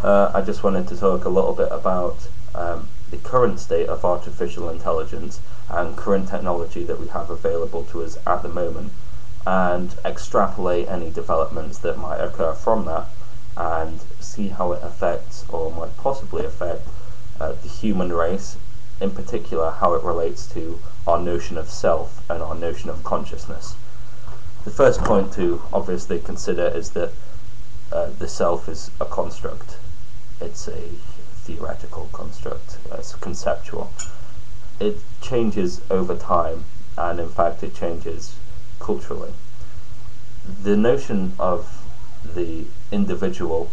I just wanted to talk a little bit about the current state of artificial intelligence and current technology that we have available to us at the moment, and extrapolate any developments that might occur from that, and see how it affects, or might possibly affect, the human race, in particular how it relates to our notion of self and our notion of consciousness. The first point to obviously consider is that the self is a construct. It's a theoretical construct, it's conceptual. It changes over time, and in fact it changes culturally. The notion of the individual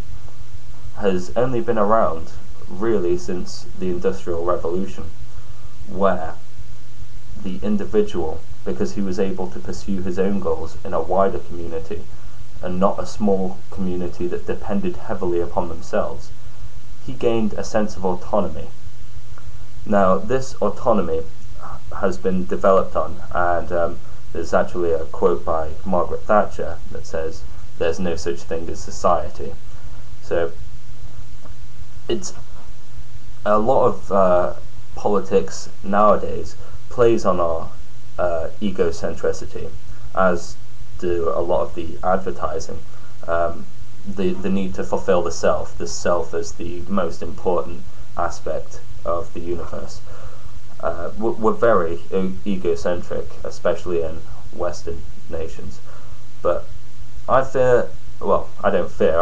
has only been around really since the Industrial Revolution, where the individual, because he was able to pursue his own goals in a wider community and not a small community that depended heavily upon themselves, he gained a sense of autonomy. Now, this autonomy has been developed on, and there's actually a quote by Margaret Thatcher that says, "There's no such thing as society." So, it's a lot of politics nowadays plays on our egocentricity, as do a lot of the advertising. The need to fulfill the self as the most important aspect of the universe. We're very egocentric, especially in Western nations. But I fear, well, I don't fear,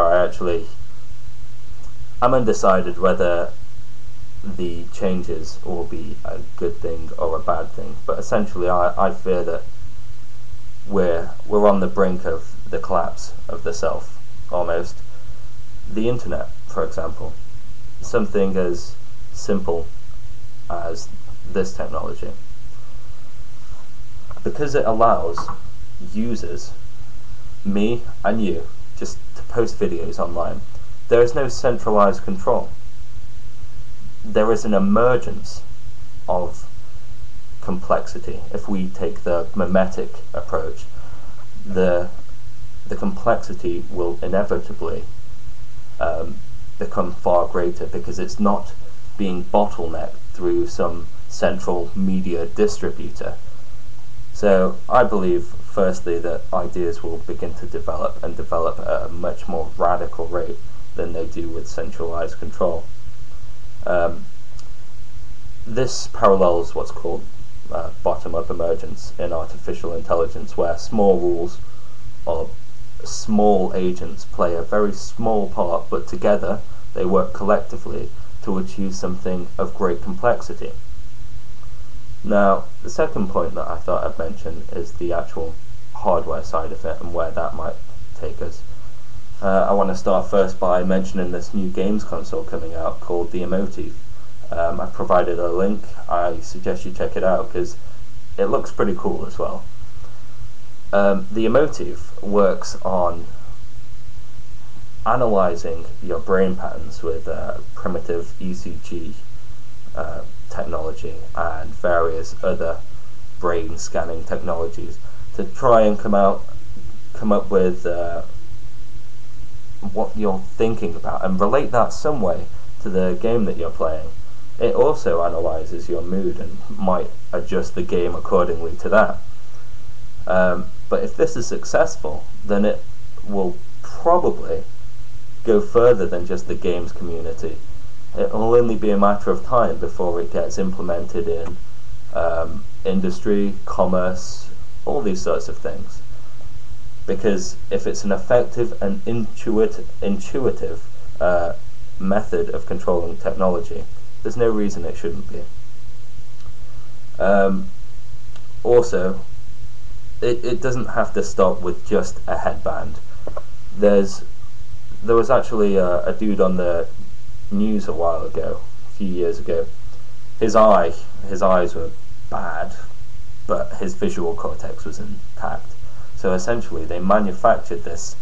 I'm undecided whether the changes will be a good thing or a bad thing. But essentially I fear that we're on the brink of the collapse of the self, almost. The internet, for example, something as simple as this technology, because it allows users, me and you, just to post videos online. There is no centralized control. There is an emergence of complexity. If we take the mimetic approach, the complexity will inevitably become far greater, because it's not being bottlenecked through some central media distributor. So I believe, firstly, that ideas will begin to develop, and develop at a much more radical rate than they do with centralized control. This parallels what's called bottom-up emergence in artificial intelligence, where small rules or small agents play a very small part, but together they work collectively to achieve something of great complexity. Now, the second point that I thought I'd mention is the actual hardware side of it and where that might take us. I want to start first by mentioning this new games console coming out called the Emotiv. I've provided a link. I suggest you check it out because it looks pretty cool as well. The Emotiv works on analyzing your brain patterns with primitive ECG technology and various other brain scanning technologies to try and come up with what you're thinking about and relate that some way to the game that you're playing. It also analyzes your mood and might adjust the game accordingly to that. But if this is successful, then it will probably go further than just the games community. It will only be a matter of time before it gets implemented in industry, commerce, all these sorts of things. Because if it's an effective and intuitive method of controlling technology, there's no reason it shouldn't be. Also, it doesn't have to stop with just a headband. There was actually a dude on the news a while ago, a few years ago. His eyes were bad, but his visual cortex was intact. So essentially they manufactured this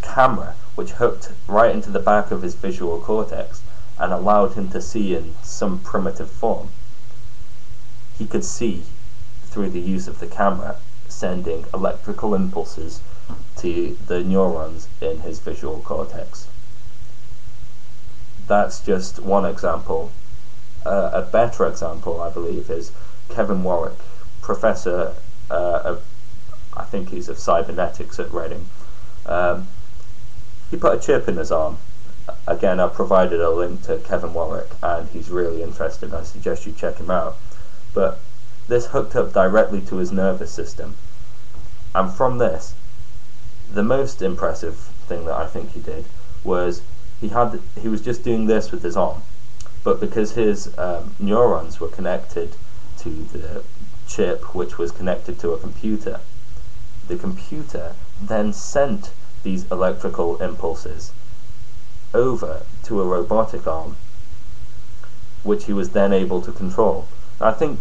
camera which hooked right into the back of his visual cortex and allowed him to see in some primitive form. He could see through the use of the camera, sending electrical impulses to the neurons in his visual cortex. that's just one example. A better example, I believe, is Kevin Warrick, professor I think he's of cybernetics at Reading. Um, he put a chip in his arm. Again, I provided a link to Kevin Warrick, and he's really interesting. I suggest you check him out. But this hooked up directly to his nervous system, and from this, the most impressive thing that I think he did was he was just doing this with his arm, but because his neurons were connected to the chip, which was connected to a computer, the computer then sent these electrical impulses over to a robotic arm, which he was then able to control. I think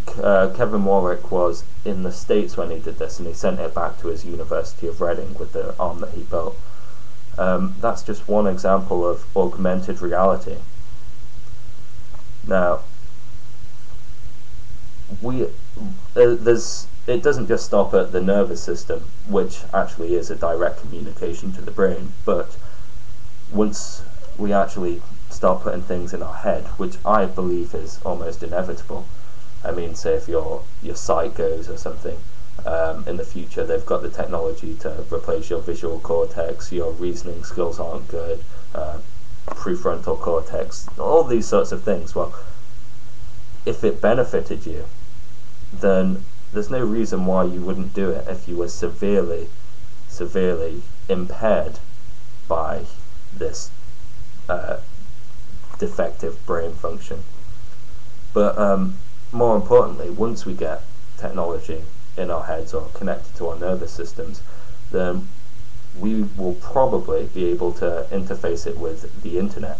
Kevin Warrick was in the States when he did this, and he sent it back to his University of Reading with the arm that he built. That's just one example of augmented reality. Now, it doesn't just stop at the nervous system, which actually is a direct communication to the brain, but once we actually start putting things in our head, which I believe is almost inevitable. I mean, say if your sight goes or something, in the future they've got the technology to replace your visual cortex, your reasoning skills aren't good, prefrontal cortex, all these sorts of things. Well, if it benefited you, then there's no reason why you wouldn't do it if you were severely impaired by this defective brain function. But more importantly, once we get technology in our heads or connected to our nervous systems, then we will probably be able to interface it with the internet.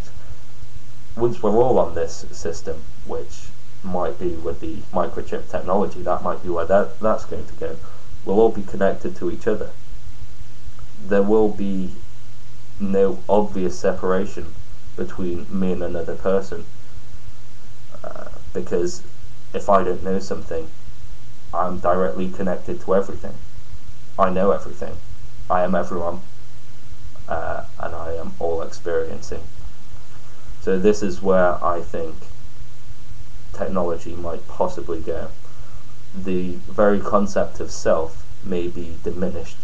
Once we're all on this system, which might be with the microchip technology, that might be where that's going to go. We'll all be connected to each other. There will be no obvious separation between me and another person, because if I don't know something, I'm directly connected to everything. I know everything. I am everyone, and I am all experiencing. So this is where I think technology might possibly go. The very concept of self may be diminished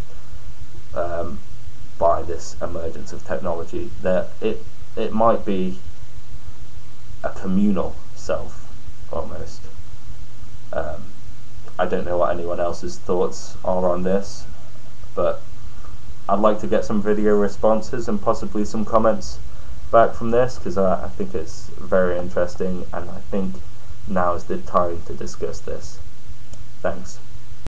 by this emergence of technology. That it might be a communal self almost. I don't know what anyone else's thoughts are on this, but I'd like to get some video responses and possibly some comments back from this, because I think it's very interesting, and I think now is the time to discuss this. Thanks.